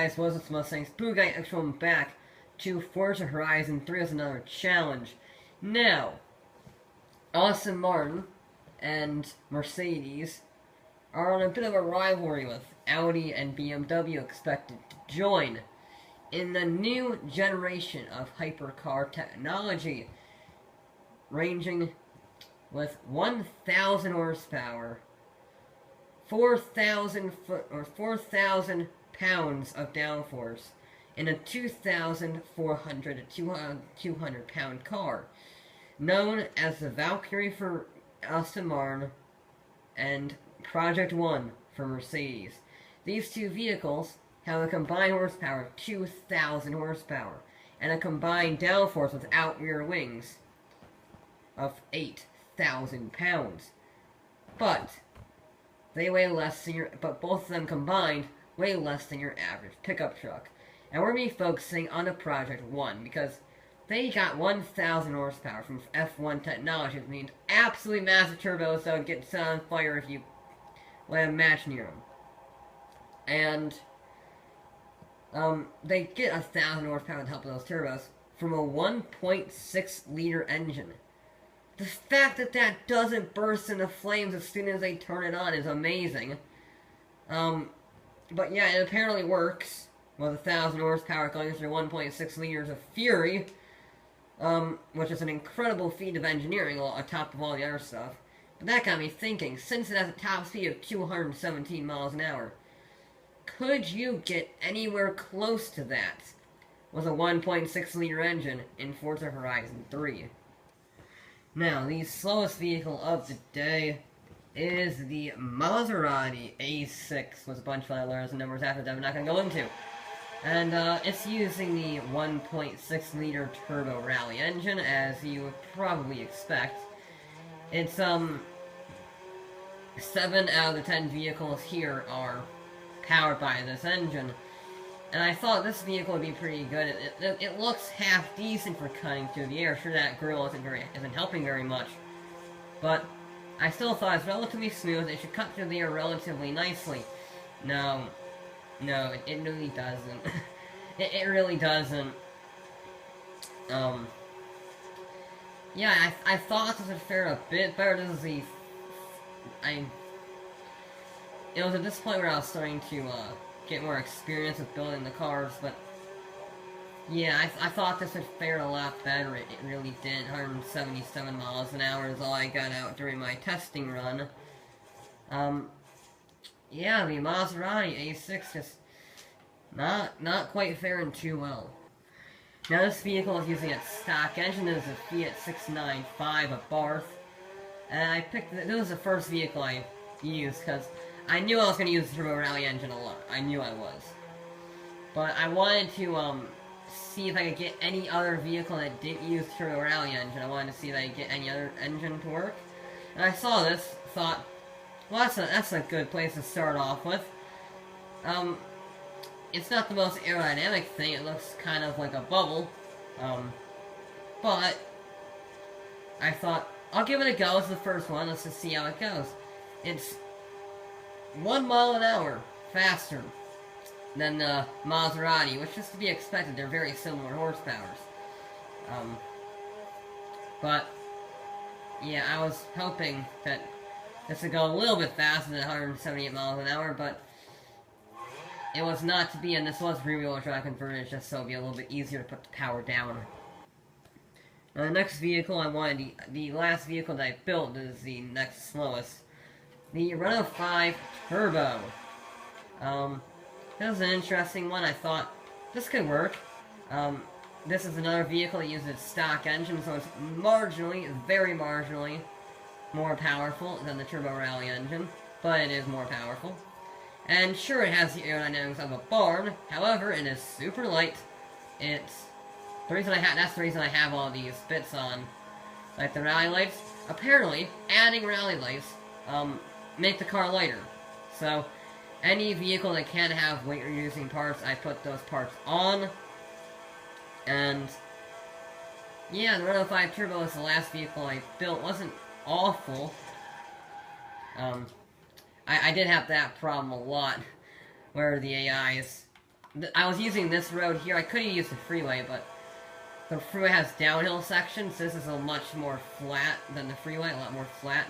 guys, what's up, Mustangs? Boo Guy X one back to Forza Horizon 3 as another challenge. Now, Aston Martin and Mercedes are on a bit of a rivalry with Audi and BMW expected to join in the new generation of hypercar technology, ranging with 1,000 horsepower, 4,000 pounds of downforce in a 2,400 to 200 pound car, known as the Valkyrie for Aston Martin and Project One for Mercedes. These two vehicles have a combined horsepower of 2,000 horsepower and a combined downforce without rear wings of 8,000 pounds. But they weigh less than but both of them combined weigh less than your average pickup truck. And we're going to be focusing on the Project One because they got 1,000 horsepower from F1 technology, which means absolutely massive turbos that would get set on fire if you let a match near them. And they get 1,000 horsepower with the help of those turbos from a 1.6 liter engine. The fact that that doesn't burst into flames as soon as they turn it on is amazing. But yeah, it apparently works with 1,000 horsepower going through 1.6 liters of fury, which is an incredible feat of engineering on top of all the other stuff. But that got me thinking, since it has a top speed of 217 miles an hour, could you get anywhere close to that with a 1.6 liter engine in Forza Horizon 3? Now, the slowest vehicle of the day is the Maserati A6 with a bunch of other letters and numbers after that I'm not going to go into. And it's using the 1.6 liter turbo rally engine, as you would probably expect. It's 7 out of the 10 vehicles here are powered by this engine. And I thought this vehicle would be pretty good. It looks half decent for cutting through the air. Sure, that grille isn't helping very much, but I still thought it's relatively smooth. It should cut through the air relatively nicely. No, it really doesn't. it really doesn't. Yeah, I thought this would fare a bit better. This is it was at this point where I was starting to get more experience with building the cars, but yeah, I thought this would fare a lot better. It really didn't. 177 miles an hour is all I got out during my testing run. Yeah, the Maserati A6 just not quite faring too well. Now this vehicle is using its stock engine. This is a Fiat 695, a Barth, and I picked this was the first vehicle I used because I knew I was going to use the turbo rally engine a lot. I knew I was. But I wanted to see if I could get any other vehicle that didn't use the turbo rally engine. I wanted to see if I could get any other engine to work. And I saw this, thought, well, that's a good place to start off with. It's not the most aerodynamic thing. It looks kind of like a bubble. But I thought, I'll give it a go as the first one. Let's just see how it goes. It's 1 mile an hour faster than the Maserati, which is to be expected. They're very similar horsepowers. But yeah, I was hoping that this would go a little bit faster than 178 miles an hour, but it was not to be, and this was rear-wheel drive converted just so it'd be a little bit easier to put the power down. Now the next vehicle I wanted, the last vehicle that I built is the next slowest. The Renault 5 Turbo. This is an interesting one. I thought this could work. This is another vehicle that uses its stock engine, so it's marginally, very marginally, more powerful than the Turbo Rally engine, but it is more powerful. And sure, it has the aerodynamics of a barn, however, it is super light. It's the reason that's the reason I have all these bits on, like the rally lights. Apparently, adding rally lights, make the car lighter. So, any vehicle that can have weight-reducing parts, I put those parts on. And yeah, the Renault 5 Turbo is the last vehicle I built. It wasn't awful. I did have that problem a lot, where the AIs I was using this road here. I could have used the freeway, but the freeway has downhill sections. This is a much more flat than the freeway, a lot more flat.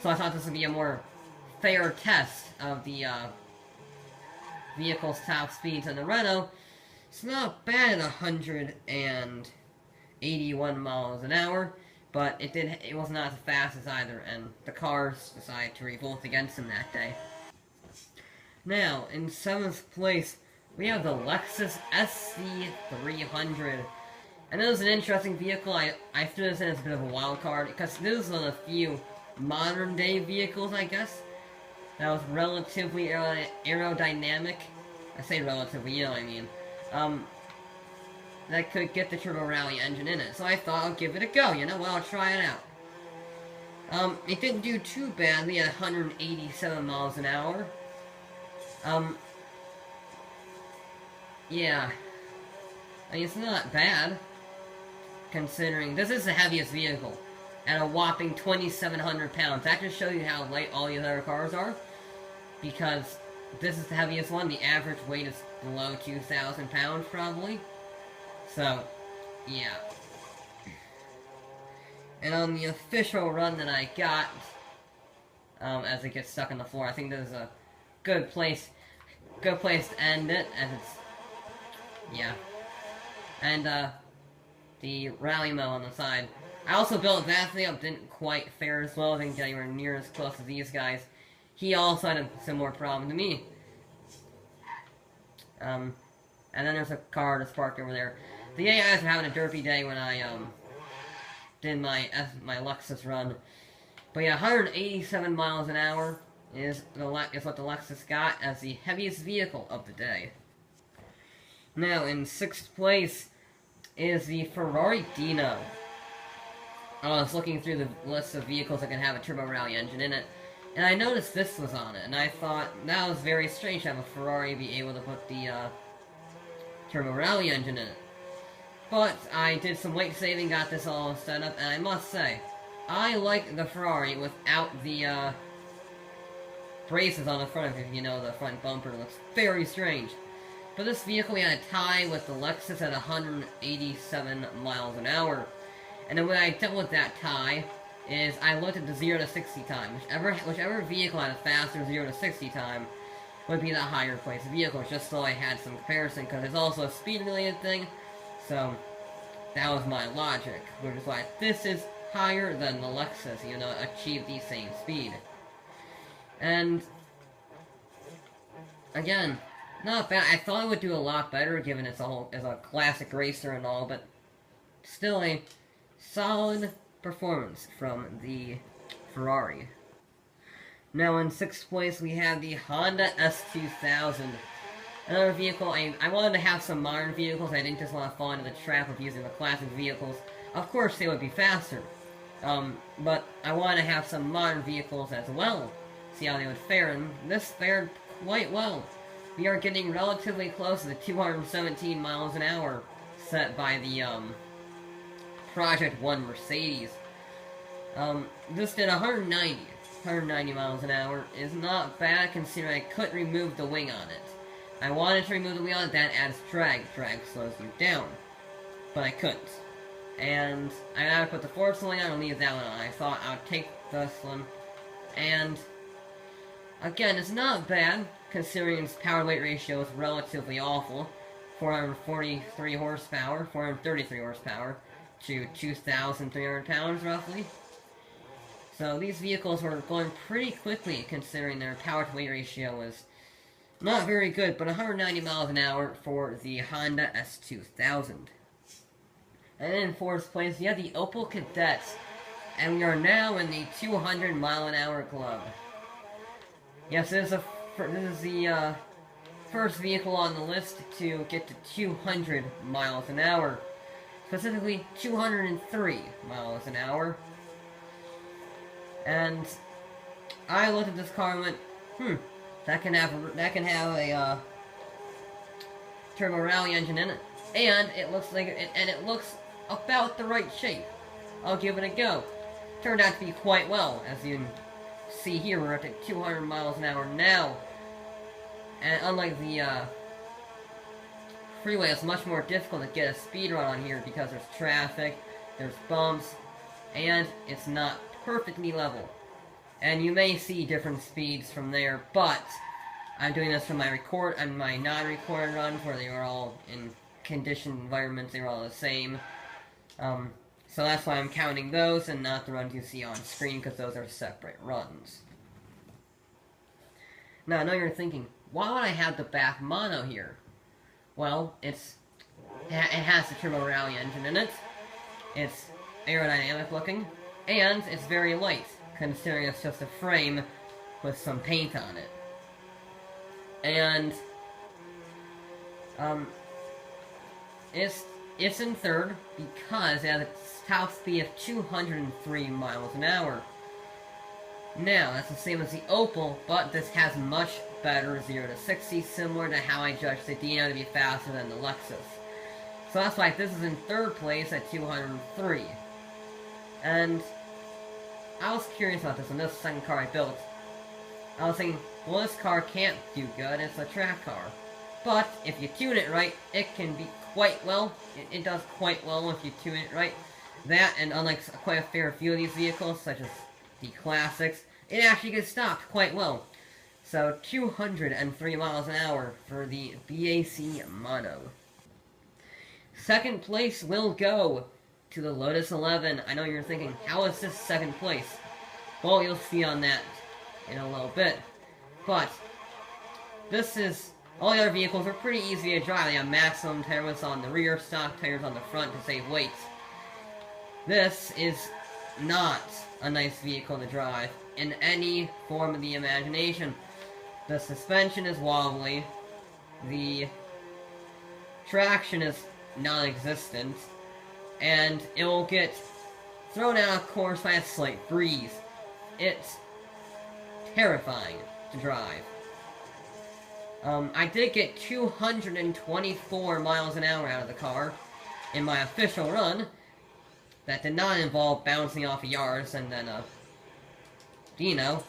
So I thought this would be a more fair test of the vehicle's top speeds. And the Renault, it's not bad at 181 miles an hour, but it was not the fastest either, and the cars decided to revolt against him that day. Now, in 7th place, we have the Lexus SC300. And this is an interesting vehicle. I threw this in as a bit of a wild card, because this is one of the few modern-day vehicles, I guess, that was relatively aerodynamic. I say relatively, you know what I mean. That could get the Turbo Rally engine in it. So I thought I'll give it a go, you know, well, I'll try it out. It didn't do too badly at 187 miles an hour. Yeah. I mean, it's not bad, considering this is the heaviest vehicle, at a whopping 2,700 pounds. That just shows you how light all these other cars are, because this is the heaviest one. The average weight is below 2,000 pounds, probably. So, yeah. And on the official run that I got, as it gets stuck on the floor, I think this is a good place to end it, as it's, yeah. And, the rally mode on the side. I also built that thing up, didn't quite fare as well, didn't get anywhere near as close as these guys. He also had a similar problem to me. And then there's a car that's parked over there. The AIs are having a derpy day when I, did my Lexus run. But yeah, 187 miles an hour is what the Lexus got as the heaviest vehicle of the day. Now, in 6th place is the Ferrari Dino. I was looking through the list of vehicles that can have a Turbo Rally engine in it, and I noticed this was on it, and I thought that was very strange to have a Ferrari be able to put the Turbo Rally engine in it. But I did some weight saving, got this all set up, and I must say, I like the Ferrari without the braces on the front of it. You know, the front bumper looks very strange. For this vehicle, we had a tie with the Lexus at 187 miles an hour. And the way I dealt with that tie is I looked at the 0 to 60 time. Whichever vehicle had a faster 0 to 60 time would be the higher place vehicle, just so I had some comparison, because it's also a speed-related thing. So, that was my logic, which is why this is higher than the Lexus, you know, achieve the same speed. And, again, not bad. I thought it would do a lot better, given it's a classic racer and all, but still a solid performance from the Ferrari. Now in 6th place we have the Honda S2000. Another vehicle, I wanted to have some modern vehicles. I didn't just want to fall into the trap of using the classic vehicles. Of course they would be faster, but I wanted to have some modern vehicles as well. See how they would fare, and this fared quite well. We are getting relatively close to the 217 miles an hour set by the Project One Mercedes. This did 190 miles an hour. Is not bad considering I couldn't remove the wing on it. I wanted to remove the wing on it, that adds drag. Drag slows you down. But I couldn't. And I had to put the Forza wing on and leave that one on. I thought I would take this one. And again, it's not bad considering its power-weight ratio is relatively awful. 443 horsepower, 433 horsepower to 2,300 pounds, roughly. So these vehicles were going pretty quickly, considering their power-to-weight ratio was not very good, but 190 miles an hour for the Honda S2000. And in 4th place, you have the Opel Kadett, and we are now in the 200 mile an hour club. Yes, this is the first vehicle on the list to get to 200 miles an hour. Specifically, 203 miles an hour. And I looked at this car and went, that can have a Turbo Rally engine in it, and it looks like it looks about the right shape. I'll give it a go. Turned out to be quite well, as you can see here. We're up to 200 miles an hour now, and unlike the freeway, it's much more difficult to get a speed run on here because there's traffic, there's bumps, and it's not perfectly level. And you may see different speeds from there, but I'm doing this for my record and my non-recorded runs where they were all in conditioned environments, they were all the same. So that's why I'm counting those and not the runs you see on screen, because those are separate runs. Now, I know you're thinking, why would I have the back mono here? Well, it has the turbo rally engine in it, it's aerodynamic looking, and it's very light, considering it's just a frame with some paint on it. And, it's in third because it has a top speed of 203 miles an hour. Now, that's the same as the Opel, but this has much better 0 to 60, similar to how I judged the Dino to be faster than the Lexus. So that's why this is in third place at 203. And I was curious about this one, this second car I built. I was thinking, well, this car can't do good, it's a track car. But if you tune it right, it can be quite well. It does quite well if you tune it right. That, and unlike quite a fair few of these vehicles, such as the classics, it actually gets stopped quite well. So 203 miles an hour for the BAC Mono. Second place will go to the Lotus 11. I know you're thinking, how is this second place? Well, you'll see on that in a little bit. But this is, all the other vehicles are pretty easy to drive. They have maximum tire widths on the rear, stock tires on the front to save weight. This is not a nice vehicle to drive in any form of the imagination. The suspension is wobbly, the traction is non-existent, and it will get thrown out of course by a slight breeze. It's terrifying to drive. I did get 224 miles an hour out of the car in my official run. That did not involve bouncing off of yards and then, Dino.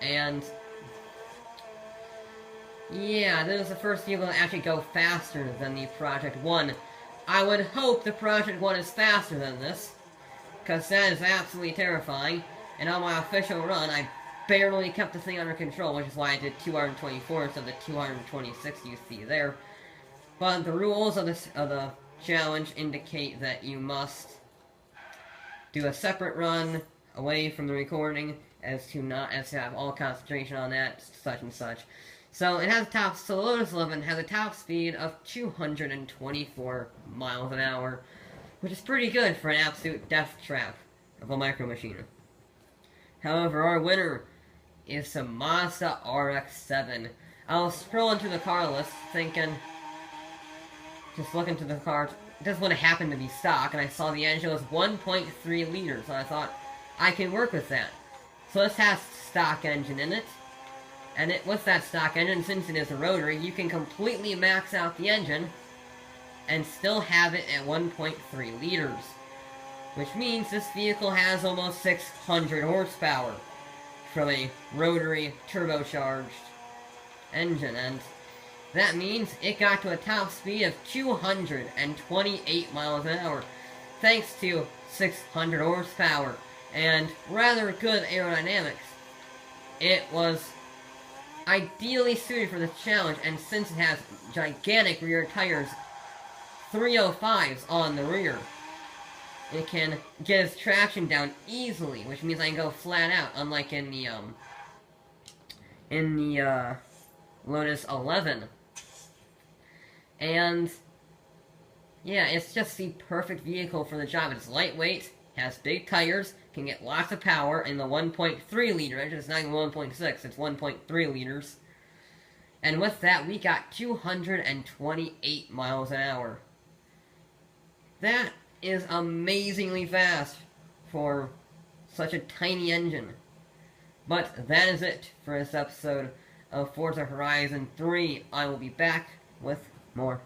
And yeah, this is the first vehicle to actually go faster than the Project One. I would hope the Project One is faster than this, because that is absolutely terrifying. And on my official run, I barely kept the thing under control, which is why I did 224 instead of the 226 you see there. But the rules of the challenge indicate that you must do a separate run away from the recording as to have all concentration on that, such and such. So it has the Lotus 11 has a top speed of 224 miles an hour, which is pretty good for an absolute death trap of a Micro Machine. However, our winner is the Mazda RX-7. I was scrolling through the car list thinking, just looking through the car, this would have happened to be stock, and I saw the engine was 1.3 liters, so I thought, I can work with that. So this has stock engine in it, and with that stock engine, since it is a rotary, you can completely max out the engine and still have it at 1.3 liters. Which means this vehicle has almost 600 horsepower from a rotary turbocharged engine, and that means it got to a top speed of 228 miles an hour, thanks to 600 horsepower and rather good aerodynamics. It was ideally suited for this challenge, and since it has gigantic rear tires, 305s on the rear, it can get its traction down easily, which means I can go flat out, unlike in the Lotus 11. And yeah, it's just the perfect vehicle for the job. It's lightweight, has big tires, can get lots of power in the 1.3 liter engine. It's not even 1.6, it's 1.3 liters. And with that, we got 228 miles an hour. That is amazingly fast for such a tiny engine. But that is it for this episode of Forza Horizon 3. I will be back with more.